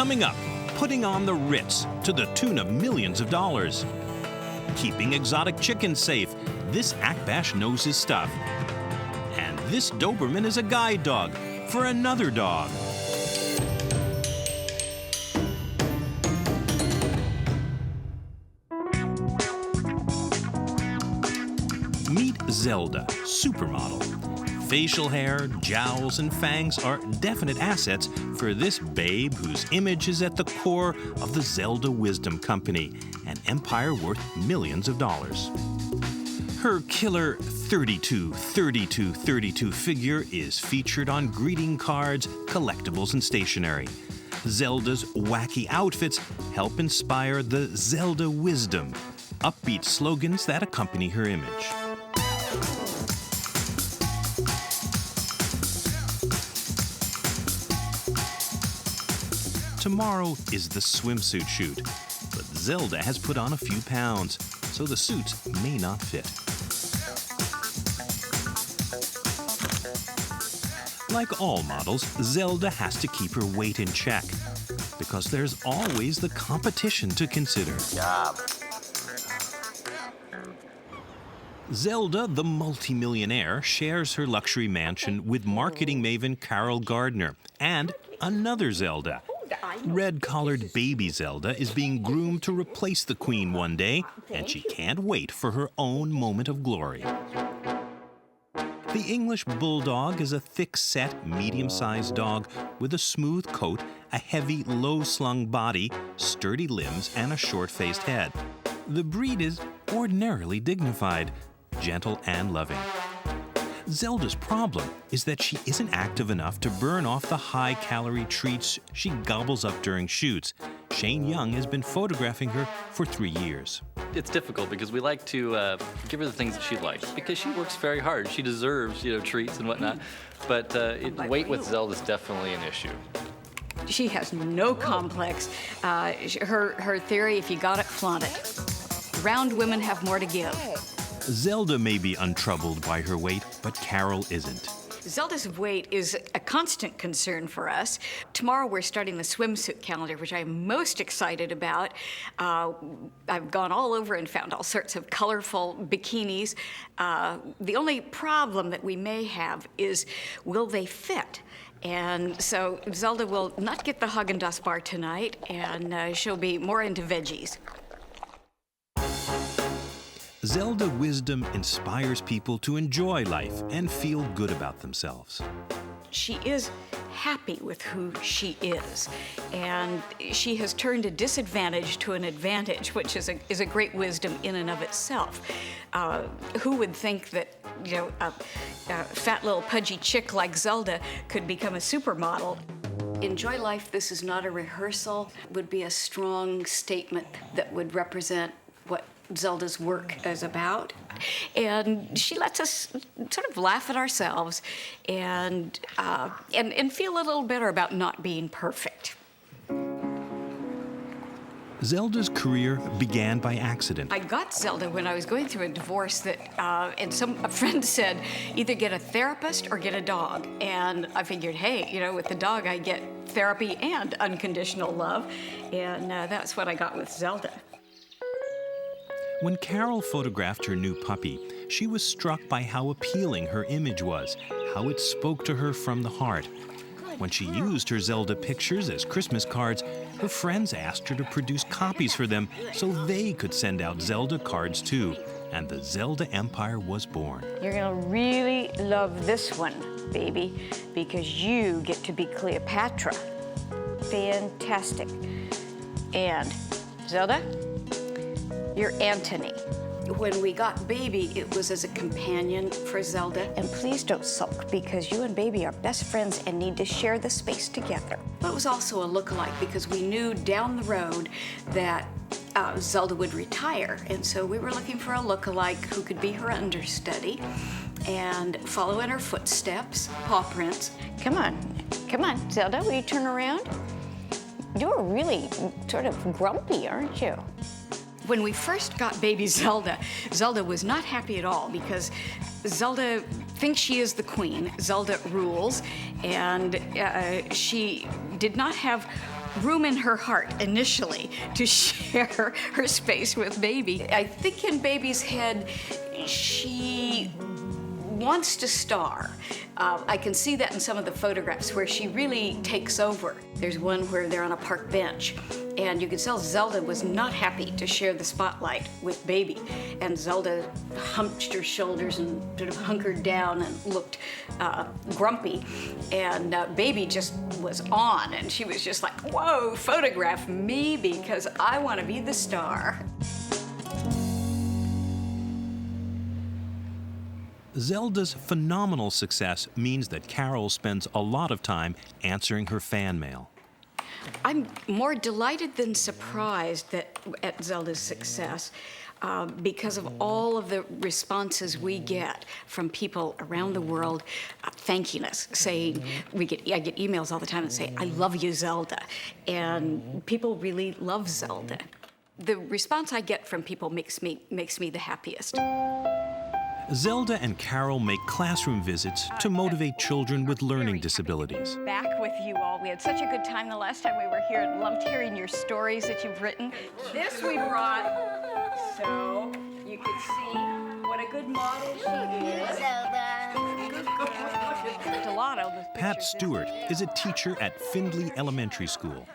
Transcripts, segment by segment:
Coming up, putting on the Ritz to the tune of millions of dollars. Keeping exotic chickens safe. This Akbash knows his stuff. And this Doberman is a guide dog for another dog. Meet Zelda Supermodel. Facial hair, jowls, and fangs are definite assets for this babe whose image is at the core of the Zelda Wisdom Company, an empire worth millions of dollars. Her killer 32-32-32 figure is featured on greeting cards, collectibles, and stationery. Zelda's wacky outfits help inspire the Zelda Wisdom, upbeat slogans that accompany her image. Tomorrow is the swimsuit shoot, but Zelda has put on a few pounds, so the suits may not fit. Like all models, Zelda has to keep her weight in check, because there's always the competition to consider. Zelda, the multimillionaire, shares her luxury mansion with marketing maven Carol Gardner and another Zelda. Red-collared baby Zelda is being groomed to replace the queen one day, and she can't wait for her own moment of glory. The English Bulldog is a thick-set, medium-sized dog with a smooth coat, a heavy, low-slung body, sturdy limbs, and a short-faced head. The breed is ordinarily dignified, gentle, and loving. Zelda's problem is that she isn't active enough to burn off the high-calorie treats she gobbles up during shoots. Shane Young has been photographing her for 3 years. It's difficult because we like to give her the things that she likes because she works very hard. She deserves, treats and whatnot. But weight with Zelda is definitely an issue. She has no complex. Her theory, if you got it, flaunt it. Round women have more to give. Zelda may be untroubled by her weight, but Carol isn't. Zelda's weight is a constant concern for us. Tomorrow we're starting the swimsuit calendar, which I'm most excited about. I've gone all over and found all sorts of colorful bikinis. The only problem that we may have is, will they fit? And so Zelda will not get the Haagen-Dazs bar tonight, and she'll be more into veggies. Zelda Wisdom inspires people to enjoy life and feel good about themselves. She is happy with who she is, and she has turned a disadvantage to an advantage, which is a great wisdom in and of itself. Who would think that a fat little pudgy chick like Zelda could become a supermodel? Enjoy life. This is not a rehearsal. Would be a strong statement that would represent what Zelda's work is about. And she lets us sort of laugh at ourselves and feel a little better about not being perfect. Zelda's career began by accident. I got Zelda when I was going through a divorce and a friend said, either get a therapist or get a dog. And I figured, hey, with the dog I get therapy and unconditional love. And that's what I got with Zelda. When Carol photographed her new puppy, she was struck by how appealing her image was, how it spoke to her from the heart. When she used her Zelda pictures as Christmas cards, her friends asked her to produce copies for them so they could send out Zelda cards too. And the Zelda Empire was born. You're gonna really love this one, baby, because you get to be Cleopatra. Fantastic. And Zelda, you're Antony. When we got Baby, it was as a companion for Zelda. And please don't sulk, because you and Baby are best friends and need to share the space together. But it was also a look-alike, because we knew down the road that Zelda would retire. And so we were looking for a look-alike who could be her understudy and follow in her footsteps, paw prints. Come on, Zelda, will you turn around? You're really sort of grumpy, aren't you? When we first got baby Zelda, Zelda was not happy at all because Zelda thinks she is the queen. Zelda rules, and she did not have room in her heart initially to share her space with Baby. I think in Baby's head, she wants to star. I can see that in some of the photographs where she really takes over. There's one where they're on a park bench, and you can tell Zelda was not happy to share the spotlight with Baby. And Zelda humped her shoulders and sort of hunkered down and looked grumpy. And Baby just was on, and she was just like, whoa, photograph me because I want to be the star. Zelda's phenomenal success means that Carol spends a lot of time answering her fan mail. I'm more delighted than surprised at Zelda's success because of all of the responses we get from people around the world thanking us, saying, I get emails all the time that say, I love you, Zelda. And people really love Zelda. The response I get from people makes me the happiest. Zelda and Carol make classroom visits to motivate children with learning disabilities. Back with you all. We had such a good time the last time we were here and loved hearing your stories that you've written. This we brought so you could see what a good model she is. Pat Stewart is a teacher at Findlay Elementary School.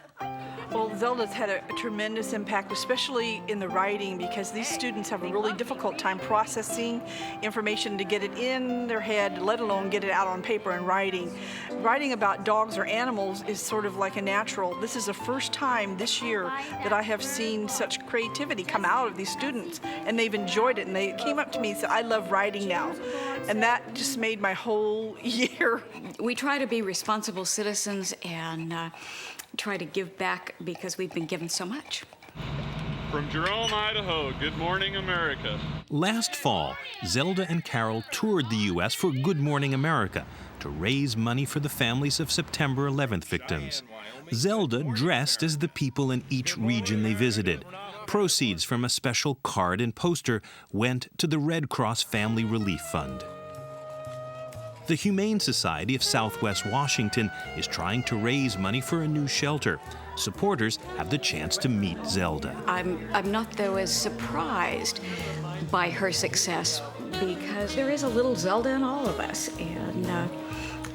Well, Zelda's had a tremendous impact, especially in the writing, because these students have a really difficult time processing information to get it in their head, let alone get it out on paper and writing. Writing about dogs or animals is sort of like a natural. This is the first time this year that I have seen such creativity come out of these students, and they've enjoyed it, and they came up to me and said, I love writing now. And that just made my whole year. We try to be responsible citizens and try to give back because we've been given so much. From Jerome, Idaho, good morning, America. Last fall, Zelda and Carol toured the U.S. for Good Morning America to raise money for the families of September 11th victims. Zelda dressed as the people in each region they visited. Proceeds from a special card and poster went to the Red Cross Family Relief Fund. The Humane Society of Southwest Washington is trying to raise money for a new shelter. Supporters have the chance to meet Zelda. I'm not, though, as surprised by her success because there is a little Zelda in all of us. And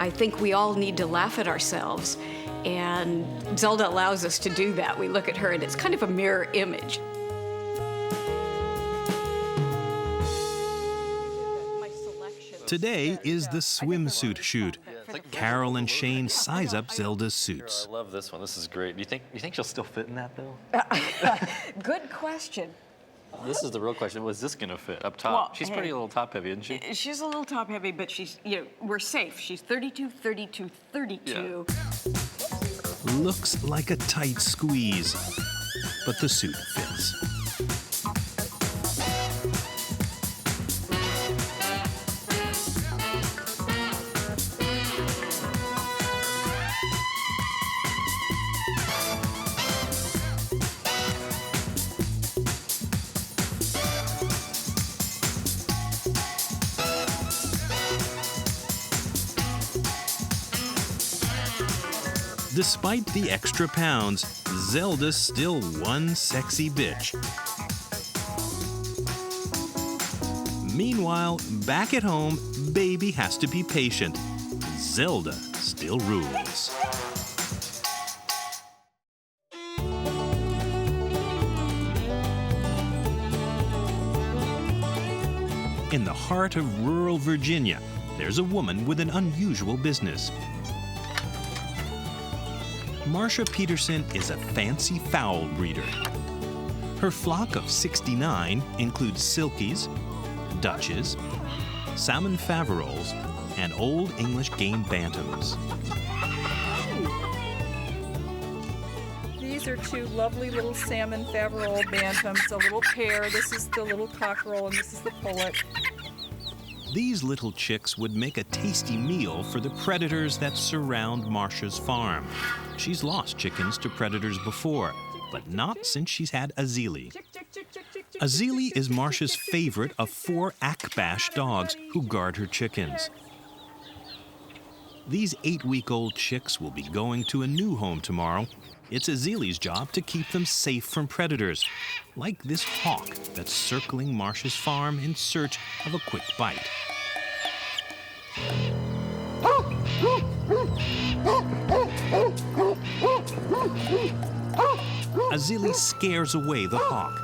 I think we all need to laugh at ourselves. And Zelda allows us to do that. We look at her and it's kind of a mirror image. Today is the swimsuit shoot. Carol and Shane size up Zelda's suits. I love this one. This is great. You think she'll still fit in that, though? Good question. This is the real question. Was this going to fit up top? Well, She's pretty a little top heavy, isn't she? She's a little top heavy, but she's, we're safe. She's 32, 32, 32. Yeah. Looks like a tight squeeze, but the suit fits. Despite the extra pounds, Zelda's still one sexy bitch. Meanwhile, back at home, Baby has to be patient. Zelda still rules. In the heart of rural Virginia, there's a woman with an unusual business. Marcia Peterson is a fancy fowl breeder. Her flock of 69 includes Silkies, Dutches, Salmon Faverolles, and Old English Game Bantams. These are two lovely little salmon Faverolles bantams, a little pair. This is the little cockerel and this is the pullet. These little chicks would make a tasty meal for the predators that surround Marcia's farm. She's lost chickens to predators before, but not since she's had Azeali. Azeali is Marcia's favorite of 4 Akbash dogs who guard her chickens. These 8-week-old chicks will be going to a new home tomorrow, It's Azeali's job to keep them safe from predators, like this hawk that's circling Marcia's farm in search of a quick bite. Azeali scares away the hawk,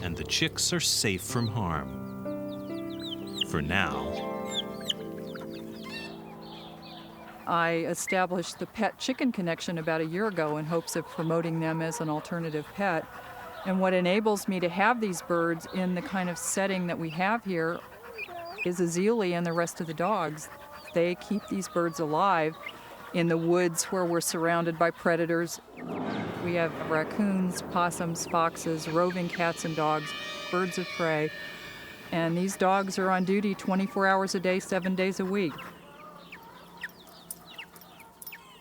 and the chicks are safe from harm. For now. I established the pet chicken connection about a year ago in hopes of promoting them as an alternative pet. And what enables me to have these birds in the kind of setting that we have here is Azeali and the rest of the dogs. They keep these birds alive in the woods where we're surrounded by predators. We have raccoons, possums, foxes, roving cats and dogs, birds of prey. And these dogs are on duty 24 hours a day, 7 days a week.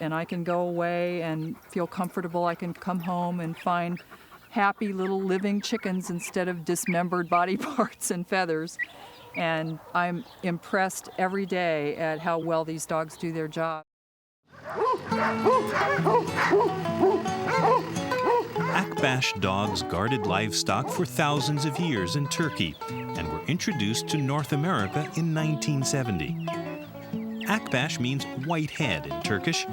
And I can go away and feel comfortable. I can come home and find happy little living chickens instead of dismembered body parts and feathers. And I'm impressed every day at how well these dogs do their job. Akbash dogs guarded livestock for thousands of years in Turkey and were introduced to North America in 1970. Akbash means white head in Turkish.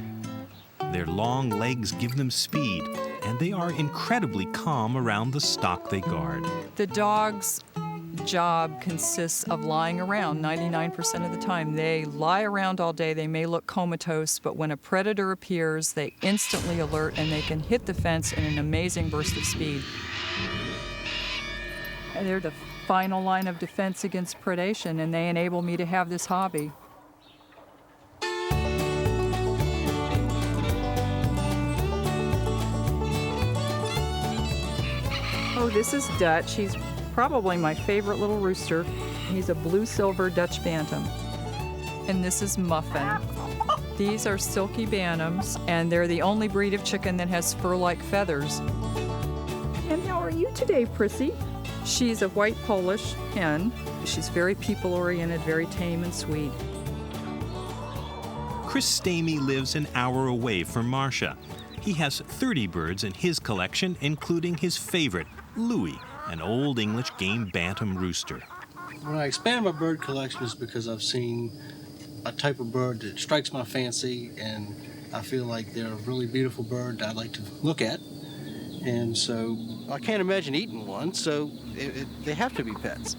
Their long legs give them speed, and they are incredibly calm around the stock they guard. The dog's job consists of lying around 99% of the time. They lie around all day. They may look comatose, but when a predator appears, they instantly alert and they can hit the fence in an amazing burst of speed. And they're the final line of defense against predation, and they enable me to have this hobby. Oh, this is Dutch. He's probably my favorite little rooster. He's a blue-silver Dutch Bantam. And this is Muffin. These are silky bantams, and they're the only breed of chicken that has fur-like feathers. And how are you today, Prissy? She's a white Polish hen. She's very people-oriented, very tame and sweet. Chris Stamey lives an hour away from Marcia. He has 30 birds in his collection, including his favorite, Louie, an old English game bantam rooster. When I expand my bird collection is because I've seen a type of bird that strikes my fancy, and I feel like they're a really beautiful bird that I'd like to look at. And so I can't imagine eating one, so they have to be pets.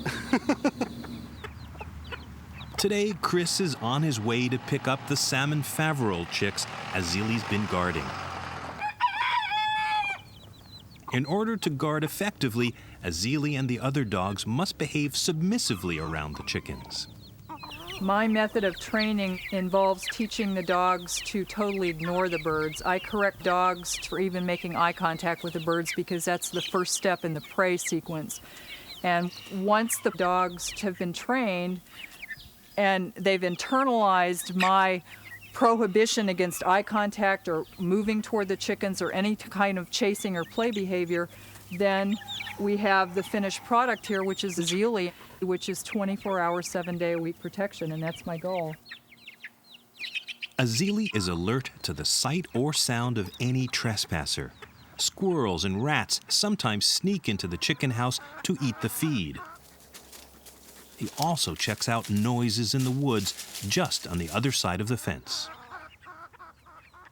Today, Chris is on his way to pick up the salmon Faverolles chicks Azeali's been guarding. In order to guard effectively, Azeali and the other dogs must behave submissively around the chickens. My method of training involves teaching the dogs to totally ignore the birds. I correct dogs for even making eye contact with the birds because that's the first step in the prey sequence. And once the dogs have been trained and they've internalized my prohibition against eye contact or moving toward the chickens or any kind of chasing or play behavior, then we have the finished product here, which is Azeali, which is 24 hours, 7-day-a-week protection, and that's my goal. Azeali is alert to the sight or sound of any trespasser. Squirrels and rats sometimes sneak into the chicken house to eat the feed. He also checks out noises in the woods just on the other side of the fence.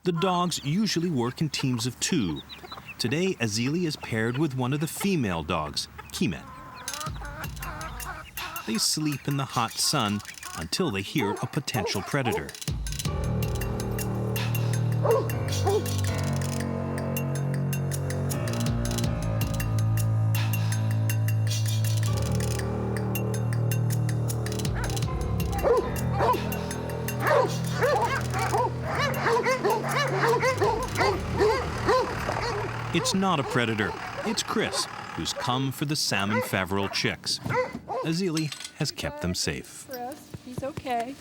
The dogs usually work in teams of 2. Today, Azeali is paired with one of the female dogs, Kimet. They sleep in the hot sun until they hear a potential predator. It's not a predator. It's Chris, who's come for the salmon Faverolles chicks. Azeali has kept them safe. Chris, he's okay.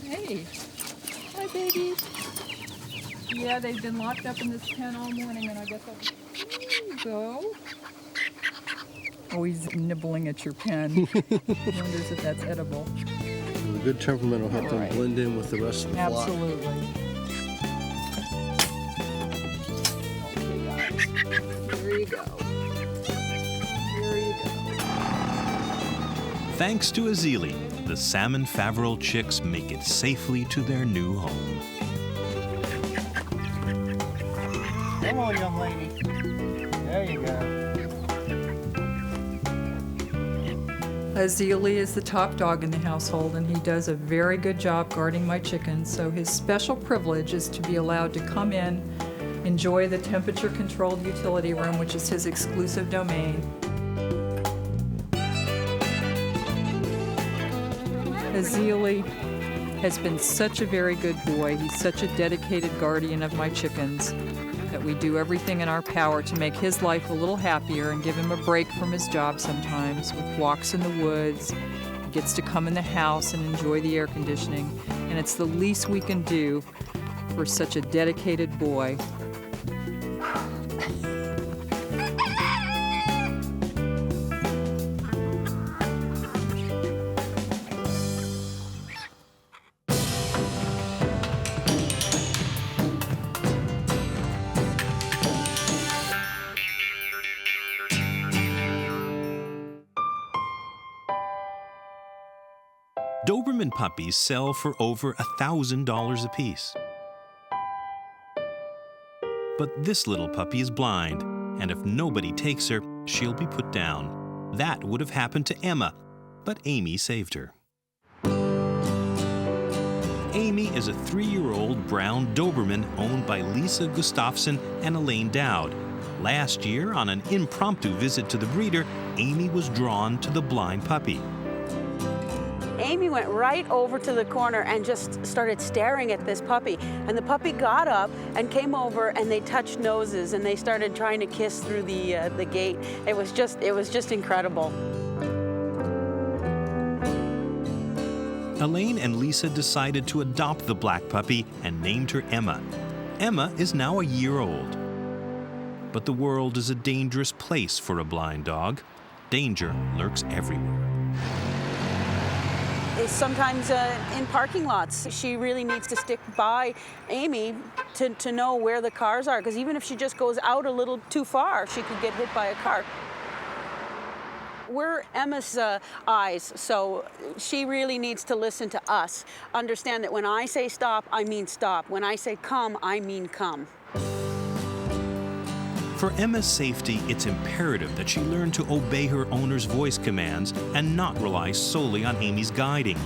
Hey. Hi, baby. Yeah, they've been locked up in this pen all morning, and I guess There you go. Oh, he's nibbling at your pen. He wonders if that's edible. A good temperament will help them blend in with the rest of the flock. Absolutely. you go. Here you go. Thanks to Azeali, the salmon Faverol chicks make it safely to their new home. Come on, young lady. There you go. Azeali is the top dog in the household, and he does a very good job guarding my chickens, so his special privilege is to be allowed to come in, enjoy the temperature-controlled utility room, which is his exclusive domain. Azeali has been such a very good boy. He's such a dedicated guardian of my chickens that we do everything in our power to make his life a little happier and give him a break from his job sometimes with walks in the woods. He gets to come in the house and enjoy the air conditioning, and it's the least we can do for such a dedicated boy. Doberman puppies sell for over $1,000 apiece. But this little puppy is blind, and if nobody takes her, she'll be put down. That would have happened to Emma, but Amy saved her. Amy is a 3-year-old brown Doberman owned by Lisa Gustafson and Elaine Dowd. Last year, on an impromptu visit to the breeder, Amy was drawn to the blind puppy. Amy went right over to the corner and just started staring at this puppy. And the puppy got up and came over, and they touched noses, and they started trying to kiss through the gate. It was just incredible. Elaine and Lisa decided to adopt the black puppy and named her Emma. Emma is now a year old. But the world is a dangerous place for a blind dog. Danger lurks everywhere. Sometimes in parking lots, she really needs to stick by Amy to know where the cars are, because even if she just goes out a little too far, she could get hit by a car. We're Emma's eyes, so she really needs to listen to us. Understand that when I say stop, I mean stop. When I say come, I mean come. For Emma's safety, it's imperative that she learn to obey her owner's voice commands and not rely solely on Amy's guiding.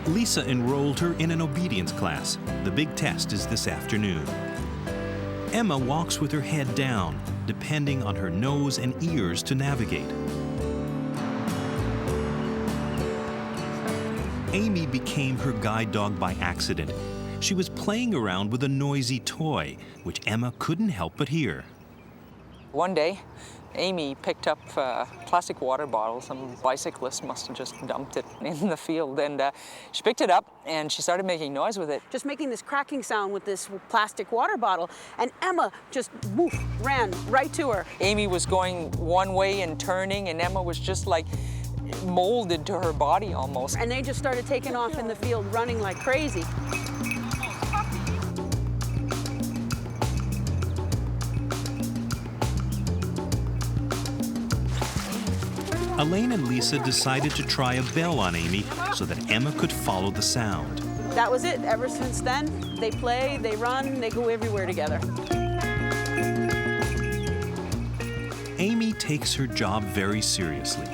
Lisa enrolled her in an obedience class. The big test is this afternoon. Emma walks with her head down, depending on her nose and ears to navigate. Amy became her guide dog by accident. She was playing around with a noisy toy, which Emma couldn't help but hear. One day, Amy picked up a plastic water bottle. Some bicyclist must have just dumped it in the field, and she picked it up and she started making noise with it. Just making this cracking sound with this plastic water bottle, and Emma just woof, ran right to her. Amy was going one way and turning, and Emma was just like molded to her body almost. And they just started taking off in the field, running like crazy. Elaine and Lisa decided to try a bell on Amy so that Emma could follow the sound. That was it. Ever since then, they play, they run, they go everywhere together. Amy takes her job very seriously.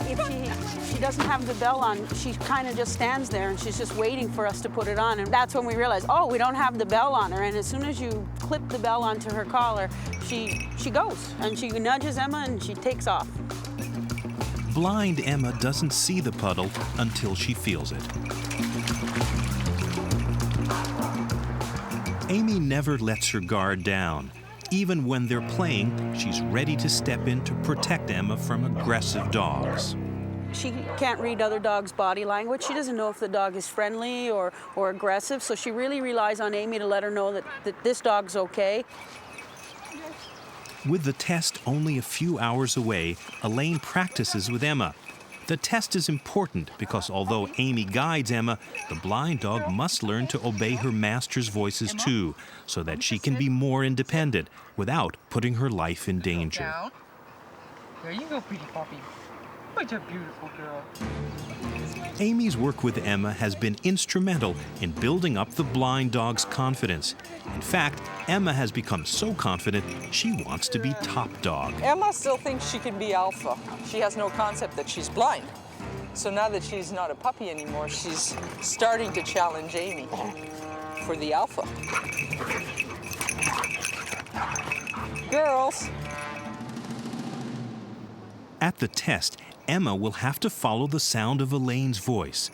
If she doesn't have the bell on, she kind of just stands there and she's just waiting for us to put it on. And that's when we realize, oh, we don't have the bell on her. And as soon as you clip the bell onto her collar, she goes and she nudges Emma and she takes off. Blind Emma doesn't see the puddle until she feels it. Amy never lets her guard down. Even when they're playing, she's ready to step in to protect Emma from aggressive dogs. She can't read other dogs' body language. She doesn't know if the dog is friendly or aggressive, so she really relies on Amy to let her know that this dog's okay. With the test only a few hours away, Elaine practices with Emma. The test is important because although Amy guides Emma, the blind dog must learn to obey her master's voices too, so that she can be more independent without putting her life in danger. Down. There you go, pretty puppy. What a beautiful girl. Amy's work with Emma has been instrumental in building up the blind dog's confidence. In fact, Emma has become so confident she wants to be top dog. Emma still thinks she can be alpha. She has no concept that she's blind. So now that she's not a puppy anymore, she's starting to challenge Amy for the alpha. Girls. At the test, Emma will have to follow the sound of Elaine's voice.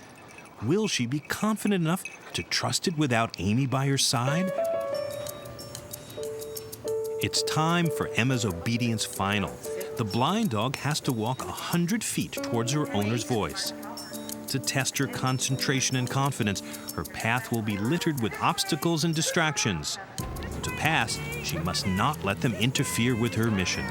Will she be confident enough to trust it without Amy by her side? It's time for Emma's obedience final. The blind dog has to walk 100 feet towards her owner's voice. To test her concentration and confidence, her path will be littered with obstacles and distractions. To pass, she must not let them interfere with her mission.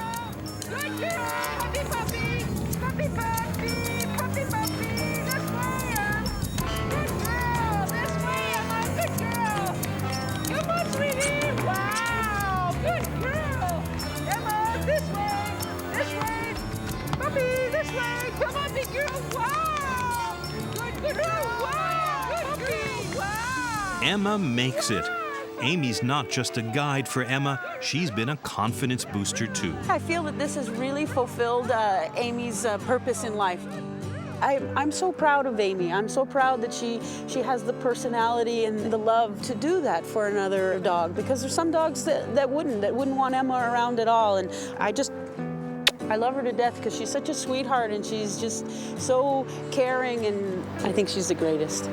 Emma makes it. Amy's not just a guide for Emma, she's been a confidence booster too. I feel that this has really fulfilled Amy's purpose in life. I'm so proud of Amy. I'm so proud that she has the personality and the love to do that for another dog, because there's some dogs that wouldn't want Emma around at all. And I love her to death because she's such a sweetheart and she's just so caring, and I think she's the greatest.